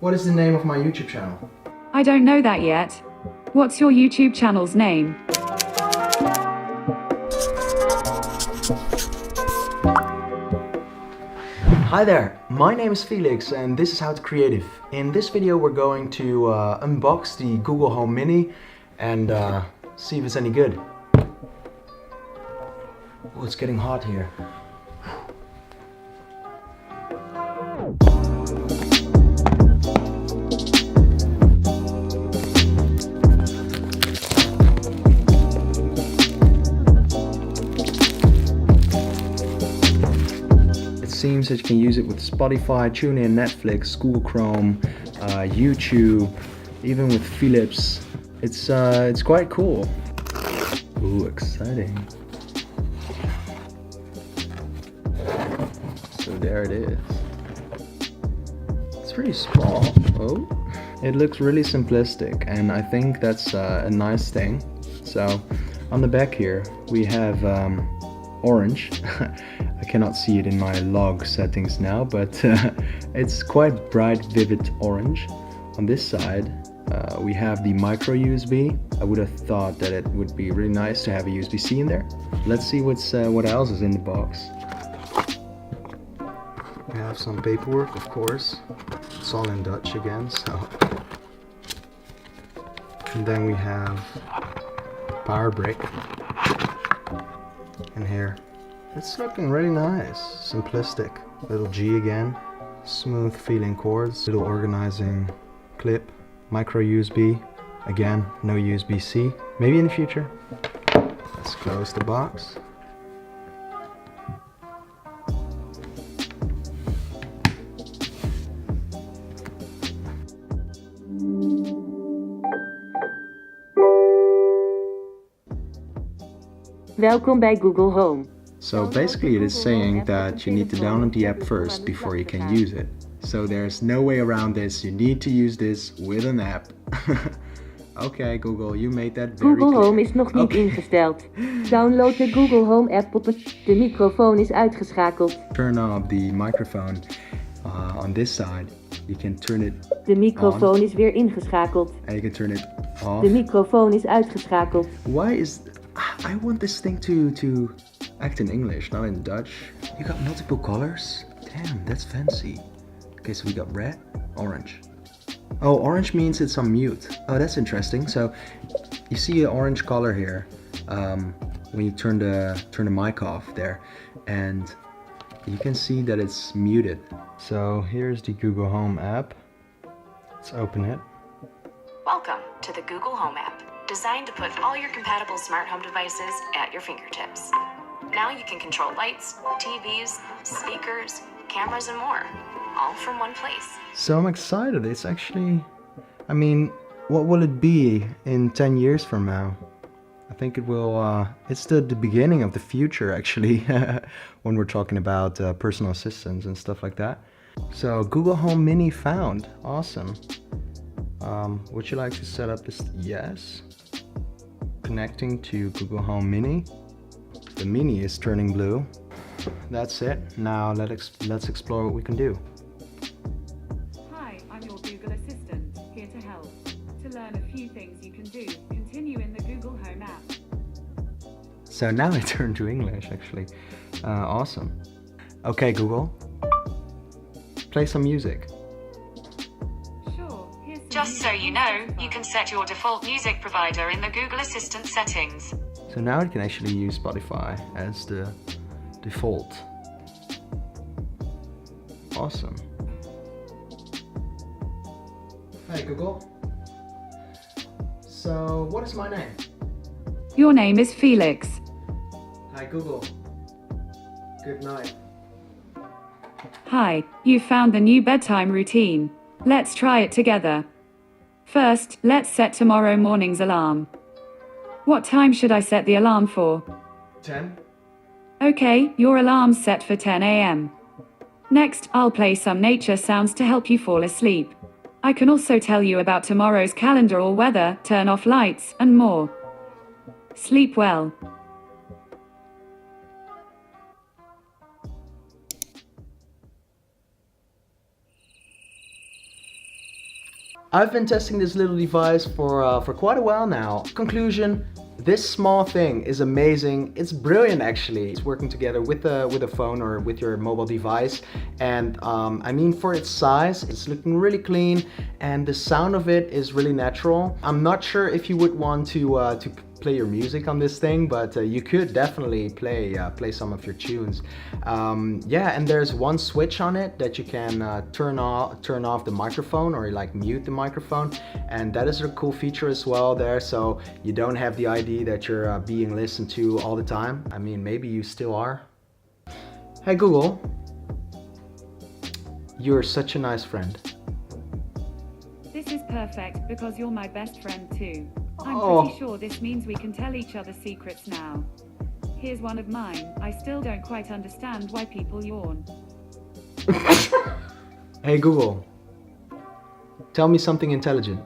What is the name of my YouTube channel? I don't know that yet. What's your YouTube channel's name? Hi there, my name is Felix and this is How to Creative. In this video we're going to unbox the Google Home Mini and see if it's any good. Oh, it's getting hot here. It seems that you can use it with Spotify, TuneIn, Netflix, Google Chrome, YouTube, even with Philips. It's quite cool. Ooh, exciting. So there it is. It's pretty small. Oh, it looks really simplistic, and I think that's a nice thing. So on the back here we have orange. I cannot see it in my log settings now, but it's quite bright, vivid orange. On this side we have the micro USB. I would have thought that it would be really nice to have a USB-C in there. Let's see what else is in the box. We have some paperwork, of course. It's all in Dutch again, so. And then we have power brick. And here, it's looking really nice, simplistic. Little G again, smooth feeling chords, little organizing clip, micro USB. Again, no USB-C. Maybe in the future. Let's close the box. Welkom bij Google Home. So basically it is saying that you need to download the app first before you can use it. So there's no way around this. You need to use this with an app. Okay, Google, you made that very Google clear. Home is nog niet ingesteld. Download de Google Home app op het... De microfoon is uitgeschakeld. Turn off the microphone on this side. You can turn it De microfoon on, is weer ingeschakeld. and you can turn it off. De microfoon is uitgeschakeld. Why is... I want this thing to act in English, not in Dutch. You got multiple colors? Damn, that's fancy. Okay, so we got red, orange. Oh, orange means it's on mute. Oh, that's interesting. So you see an orange color here when you turn the mic off there, and you can see that it's muted. So here's the Google Home app. Let's open it. Welcome to the Google Home app, designed to put all your compatible smart home devices at your fingertips. Now you can control lights, TVs, speakers, cameras, and more, all from one place. So I'm excited. It's actually, I mean, what will it be in 10 years from now? I think it will, it's the beginning of the future actually, when we're talking about personal assistants and stuff like that. So Google Home Mini found, awesome. Would you like to set up this? Yes. Connecting to Google Home Mini. The Mini is turning blue. That's it. Now let's explore what we can do. Hi, I'm your Google Assistant, here to help. To learn a few things you can do, continue in the Google Home app. So now I turn to English actually. Awesome. Okay, Google. Play some music. Sure, here's some Just so music you on know, Spotify. you can set your default music provider in the Google Assistant settings. So now it can actually use Spotify as the default. Awesome. Hey Google. So what is my name? Your name is Felix. Hi Google. Good night. Hi, you found the new bedtime routine. Let's try it together. First, let's set tomorrow morning's alarm. What time should I set the alarm for? 10. Okay, your alarm's set for 10 a.m. Next, I'll play some nature sounds to help you fall asleep. I can also tell you about tomorrow's calendar or weather, turn off lights, and more. Sleep well. I've been testing this little device for quite a while now. Conclusion, this small thing is amazing. It's brilliant actually. It's working together with a phone or with your mobile device. And I mean, for its size, it's looking really clean and the sound of it is really natural. I'm not sure if you would want to play your music on this thing, but you could definitely play some of your tunes. Yeah, and there's one switch on it that you can turn off the microphone or like mute the microphone, and that is a cool feature as well there, so you don't have the idea that you're being listened to all the time. I mean, maybe you still are. Hey Google, you're such a nice friend. This is perfect because you're my best friend too. I'm Oh. pretty sure this means we can tell each other secrets now. Here's one of mine. I still don't quite understand why people yawn. Hey Google, tell me something intelligent.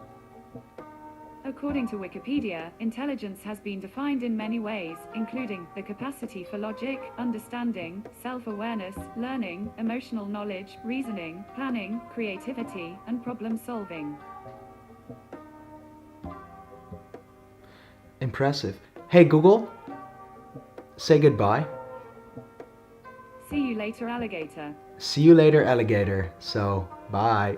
According to Wikipedia, intelligence has been defined in many ways, including the capacity for logic, understanding, self-awareness, learning, emotional knowledge, reasoning, planning, creativity, and problem-solving. Impressive. Hey Google, say goodbye. See you later, alligator. See you later, alligator. So, bye.